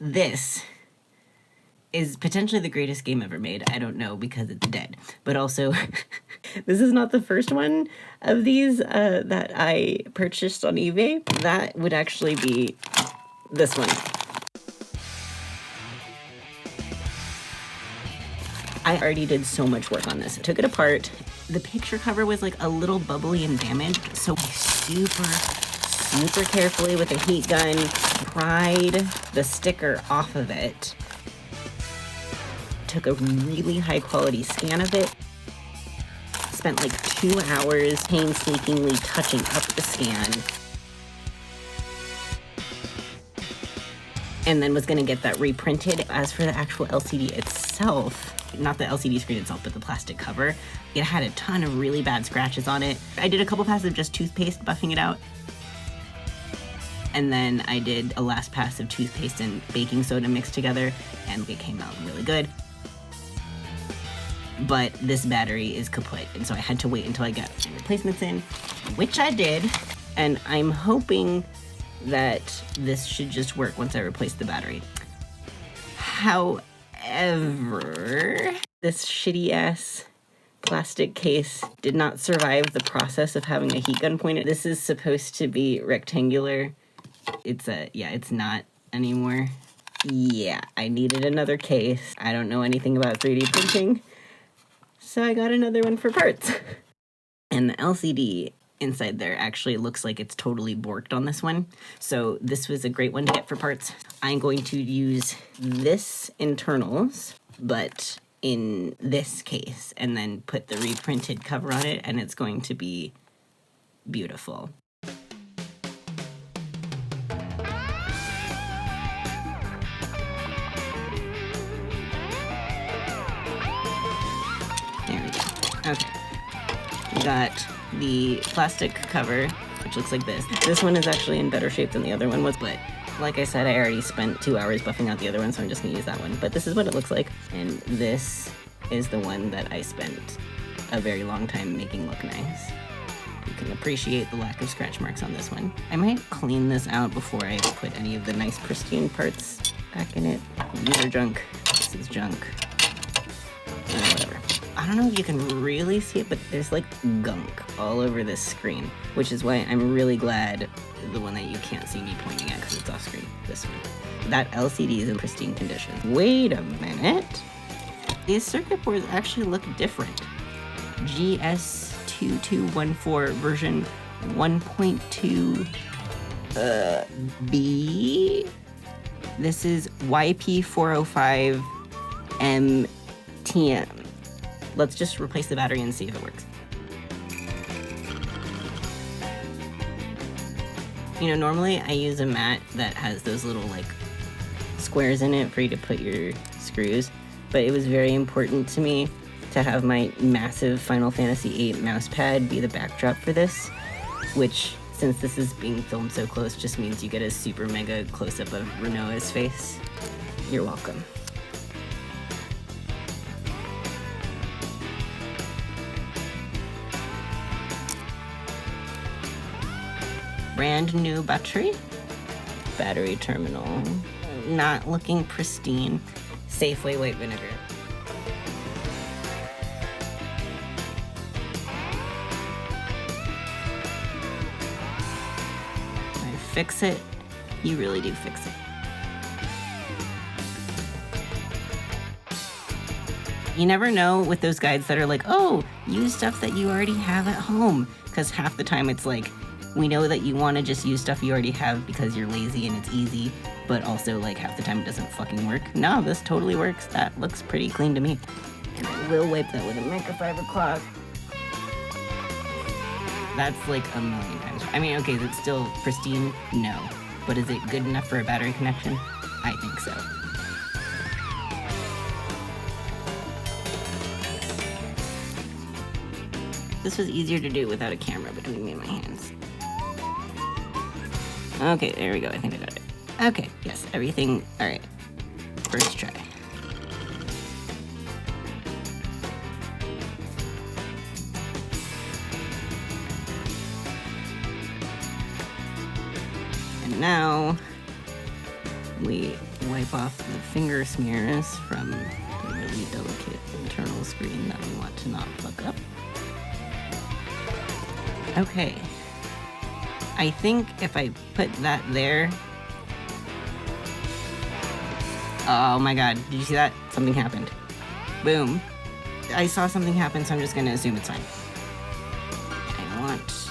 This is potentially the greatest game ever made. I don't know because it's dead. But also, this is not the first one of these that I purchased on eBay. That would actually be this one. I already did so much work on this. I took it apart. The picture cover was like a little bubbly and damaged, so I super carefully with a heat gun pried the sticker off of it. Took a really high quality scan of it. Spent like 2 hours painstakingly touching up the scan. And then was gonna get that reprinted. As for the actual LCD itself, not the LCD screen itself, but the plastic cover, it had a ton of really bad scratches on it. I did a couple passes of just toothpaste buffing it out. And then I did a last pass of toothpaste and baking soda mixed together, and it came out really good. But this battery is kaput, and so I had to wait until I got replacements in, which I did, and I'm hoping that this should just work once I replace the battery. However, this shitty-ass plastic case did not survive the process of having a heat gun pointed. This is supposed to be rectangular. It's not anymore. Yeah, I needed another case. I don't know anything about 3D printing, so I got another one for parts. And the LCD inside there actually looks like it's totally borked on this one. So this was a great one to get for parts. I'm going to use this internals, but in this case, and then put the reprinted cover on it, and it's going to be beautiful. There we go. Okay. We got the plastic cover, which looks like this. This one is actually in better shape than the other one was, but like I said, I already spent 2 hours buffing out the other one, so I'm just gonna use that one. But this is what it looks like, and this is the one that I spent a very long time making look nice. You can appreciate the lack of scratch marks on this one. I might clean this out before I put any of the nice pristine parts back in it. These are junk. This is junk. Whatever. I don't know if you can really see it, but there's like gunk all over this screen, which is why I'm really glad the one that you can't see me pointing at because it's off screen, this one. That LCD is in pristine condition. Wait a minute. These circuit boards actually look different. GS2214 version 1.2 B. This is YP405 MTM. Let's just replace the battery and see if it works. You know, normally I use a mat that has those little like squares in it for you to put your screws, but it was very important to me to have my massive Final Fantasy VIII mouse pad be the backdrop for this, which, since this is being filmed so close, just means you get a super mega close-up of Renoa's face. You're welcome. Brand new battery terminal, not looking pristine. Safeway white vinegar. I fix it, you really do fix it. You never know with those guides that are like, oh, use stuff that you already have at home, because half the time it's like, we know that you want to just use stuff you already have because you're lazy and it's easy, but also like half the time it doesn't fucking work. No, this totally works. That looks pretty clean to me. And I will wipe that with a microfiber cloth. That's like a million times. I mean, okay, is it still pristine? No. But is it good enough for a battery connection? I think so. This was easier to do without a camera between me and my hands. Okay, there we go. I think I got it. Okay, yes, everything. All right. First try. And now carefully wipe off the finger smears from the really delicate internal screen that we want to not fuck up. Okay. I think if I put that there... Oh my god, did you see that? Something happened. Boom. I saw something happen, so I'm just gonna assume it's fine. I want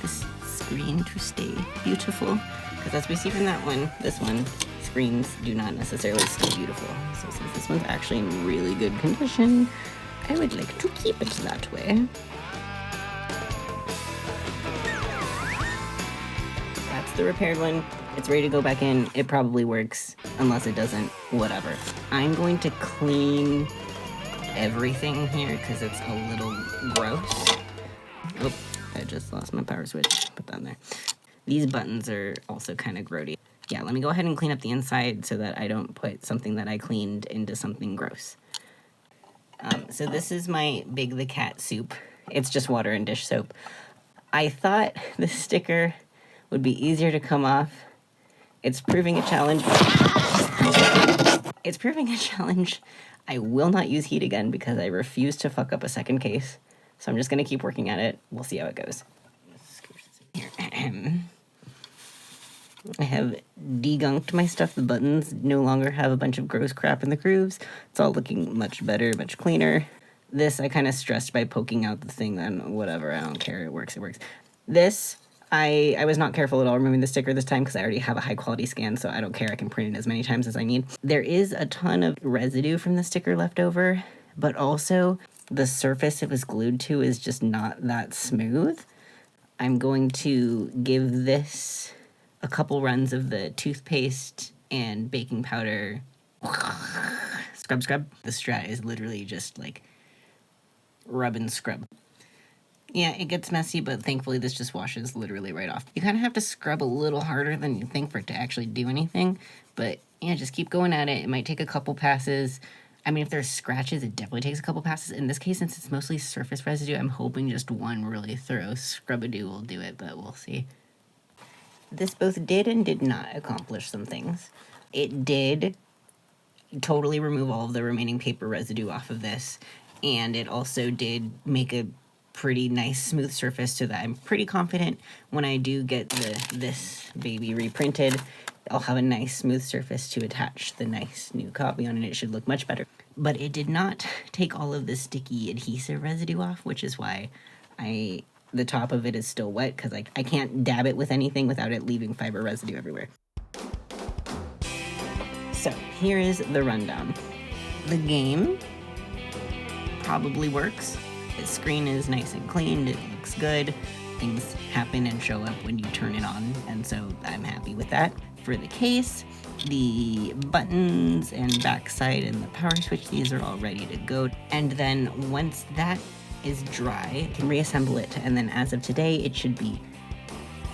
this screen to stay beautiful, because as we see from that one, this one, screens do not necessarily stay beautiful. So since this one's actually in really good condition, I would like to keep it that way. That's the repaired one. It's ready to go back in. It probably works, unless it doesn't, whatever. I'm going to clean everything here because it's a little gross. Oh, I just lost my power switch. Put that in there. These buttons are also kind of grody. Yeah, let me go ahead and clean up the inside so that I don't put something that I cleaned into something gross. So this is my Big the Cat soup. It's just water and dish soap. I thought the sticker would be easier to come off. It's proving a challenge. It's proving a challenge. I will not use heat again because I refuse to fuck up a second case. So I'm just going to keep working at it. We'll see how it goes. I have degunked my stuff. The buttons no longer have a bunch of gross crap in the grooves. It's all looking much better, much cleaner. This I kind of stressed by poking out the thing, then whatever, I don't care. It works, it works. This... I was not careful at all removing the sticker this time because I already have a high quality scan, so I don't care. I can print it as many times as I need. There is a ton of residue from the sticker left over, but also the surface it was glued to is just not that smooth. I'm going to give this a couple runs of the toothpaste and baking powder. Scrub. The Strat is literally just like rub and scrub. Yeah, it gets messy, but thankfully this just washes literally right off. You kind of have to scrub a little harder than you think for it to actually do anything. But yeah, just keep going at it. It might take a couple passes. I mean, if there's scratches, it definitely takes a couple passes. In this case, since it's mostly surface residue, I'm hoping just one really thorough scrub-a-doo will do it, but we'll see. This both did and did not accomplish some things. It did totally remove all of the remaining paper residue off of this, and it also did make a pretty nice smooth surface so that I'm pretty confident when I do get this baby reprinted, I'll have a nice smooth surface to attach the nice new copy on, and it should look much better. But it did not take all of the sticky adhesive residue off, which is why the top of it is still wet, because I can't dab it with anything without it leaving fiber residue everywhere. So here is the rundown. The game probably works. The screen is nice and cleaned, it looks good, things happen and show up when you turn it on, and so I'm happy with that. For the case, the buttons and backside and the power switch, these are all ready to go. And then once that is dry, I can reassemble it, and then as of today, it should be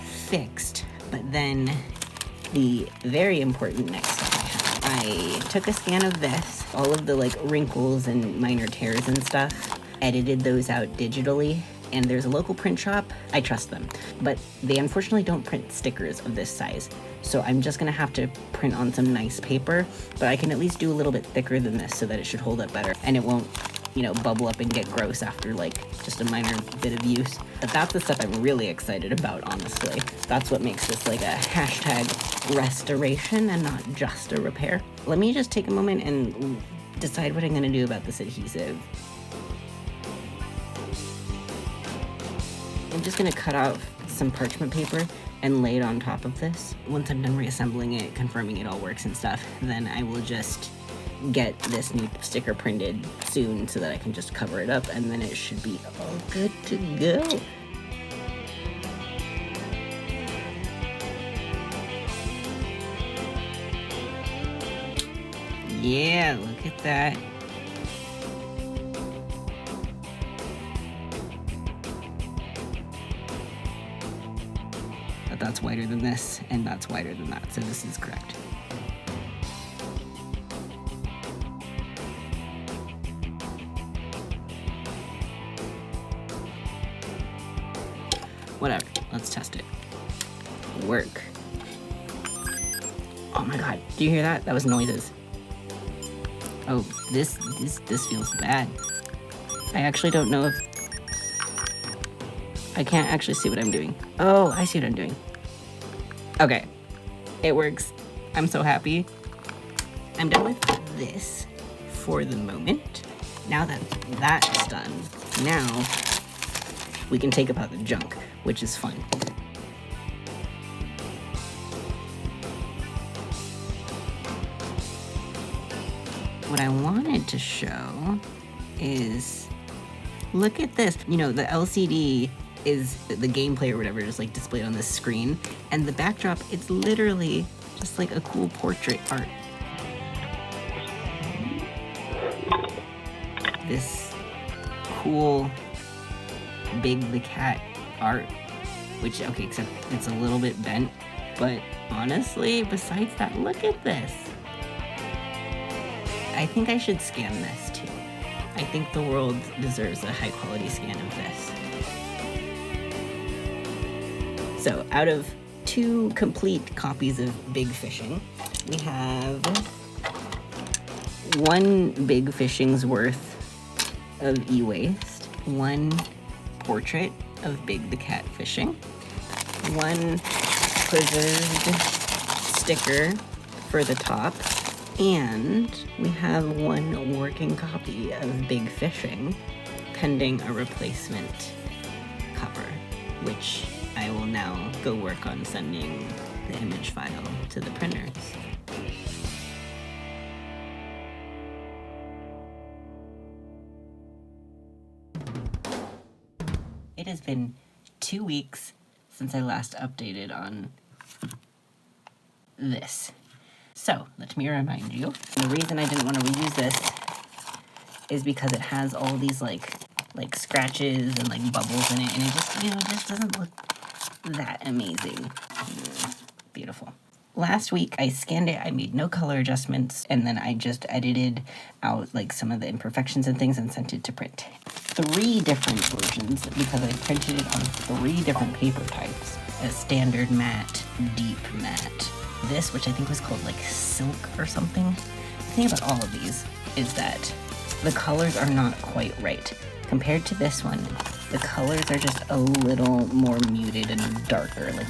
fixed. But then the very important next step I took a scan of this, all of the like wrinkles and minor tears and stuff, edited those out digitally, and there's a local print shop. I trust them, but they unfortunately don't print stickers of this size. So I'm just gonna have to print on some nice paper, but I can at least do a little bit thicker than this so that it should hold up better and it won't, you know, bubble up and get gross after like just a minor bit of use. But that's the stuff I'm really excited about, honestly. That's what makes this like a hashtag restoration and not just a repair. Let me just take a moment and decide what I'm gonna do about this adhesive. I'm just gonna cut out some parchment paper and lay it on top of this. Once I'm done reassembling it, confirming it all works and stuff, then I will just get this new sticker printed soon so that I can just cover it up, and then it should be all good to go. Yeah, look at that. But that's wider than this, and that's wider than that, so this is correct. Whatever, let's test it. Work. Oh my god, do you hear that? That was noises. Oh, this feels bad. I actually don't know if... I can't actually see what I'm doing. Oh, I see what I'm doing. Okay, it works. I'm so happy. I'm done with this for the moment. Now that that's done, now we can take apart the junk, which is fun. What I wanted to show is, look at this. You know, the LCD is the gameplay or whatever, just like displayed on this screen. And the backdrop, it's literally just like a cool portrait art. This cool Big the Cat art, which, okay, except it's a little bit bent, but honestly, besides that, look at this. I think I should scan this too. I think the world deserves a high quality scan of this. So out of 2 complete copies of Big Fishing, we have 1 Big Fishing's worth of e-waste, 1 portrait of Big the Cat fishing, 1 preserved sticker for the top, and we have 1 working copy of Big Fishing pending a replacement cover, which I will now go work on sending the image file to the printers. It has been 2 weeks since I last updated on this. So, let me remind you, the reason I didn't want to reuse this is because it has all these like scratches and like bubbles in it, and it just, just doesn't look that amazing. Beautiful. Last week I scanned it, I made no color adjustments, and then I just edited out like some of the imperfections and things and sent it to print. 3 different versions, because I printed it on 3 different paper types. A standard matte, deep matte, this, which I think was called like silk or something. The thing about all of these is that the colors are not quite right. Compared to this one, the colors are just a little more muted and darker. Like,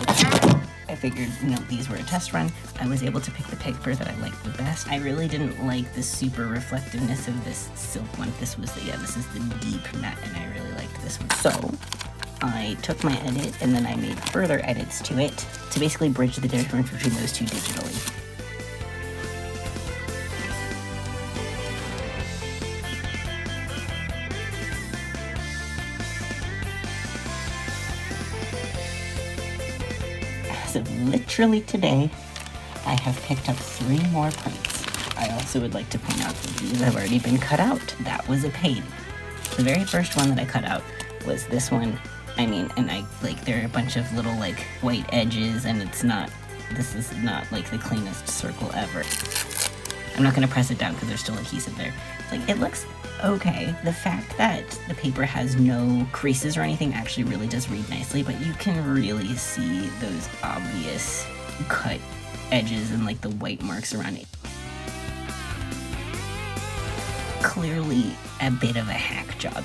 I figured, these were a test run. I was able to pick the paper that I liked the best. I really didn't like the super reflectiveness of this silk one. This is the deep matte, and I really liked this one. So I took my edit and then I made further edits to it to basically bridge the difference between those 2 digitally. As of literally today, I have picked up 3 more prints. I also would like to point out that these have already been cut out. That was a pain. The very first one that I cut out was this one. There are a bunch of little white edges, and this is not the cleanest circle ever. I'm not gonna press it down because there's still adhesive there. It looks okay. The fact that the paper has no creases or anything actually really does read nicely, but you can really see those obvious cut edges and the white marks around it. Clearly a bit of a hack job.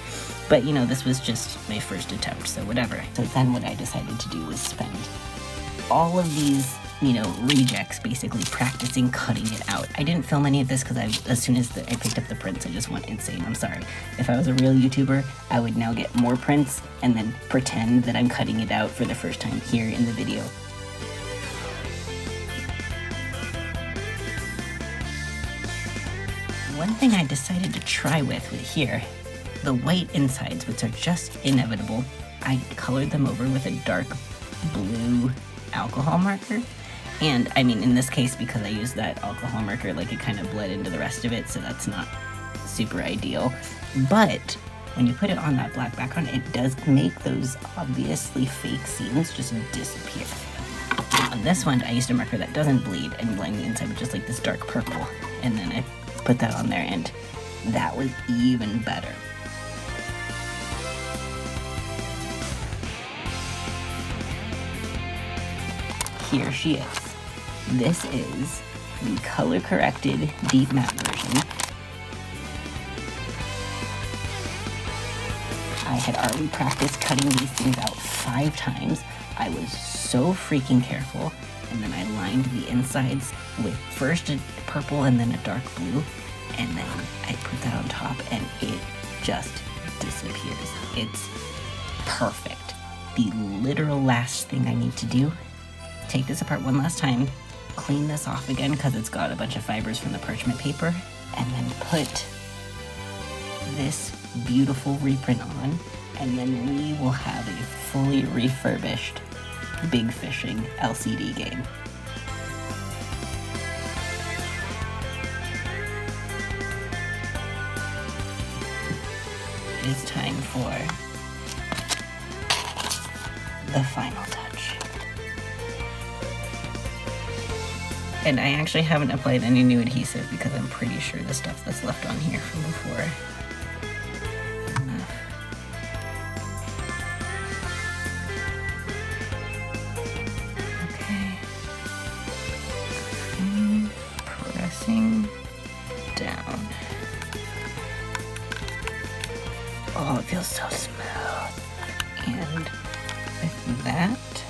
But, this was just my first attempt, so whatever. So then what I decided to do was spend all of these, rejects basically practicing cutting it out. I didn't film any of this because as soon as I picked up the prints, I just went insane. I'm sorry. If I was a real YouTuber, I would now get more prints and then pretend that I'm cutting it out for the first time here in the video. One thing I decided to try with here, the white insides, which are just inevitable, I colored them over with a dark blue alcohol marker. And in this case, because I used that alcohol marker, it kind of bled into the rest of it, so that's not super ideal. But when you put it on that black background, it does make those obviously fake seams just disappear. On this one, I used a marker that doesn't bleed and line the inside with just this dark purple. And then I put that on there, and that was even better. Here she is. This is the color-corrected deep matte version. I had already practiced cutting these things out 5 times. I was so freaking careful. And then I lined the insides with first a purple and then a dark blue. And then I put that on top and it just disappears. It's perfect. The literal last thing I need to do, take this apart one last time, clean this off again because it's got a bunch of fibers from the parchment paper, and then put this beautiful reprint on, and then we will have a fully refurbished Big Fishing LCD game. It is time for the final touch. And I actually haven't applied any new adhesive because I'm pretty sure the stuff that's left on here from before. Down. Oh, it feels so smooth. And with that,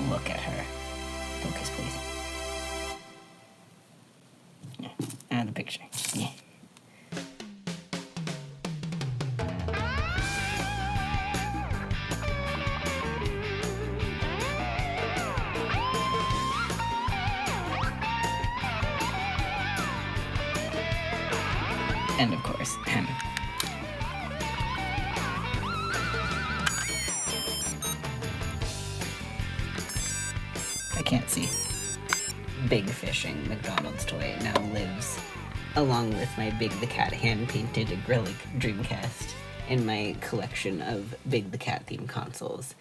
look at her. Focus, please. Yeah, out of the picture. Yeah. And of course, him. I can't see. Big Fishing McDonald's toy now lives along with my Big the Cat hand-painted acrylic Dreamcast in my collection of Big the Cat themed consoles.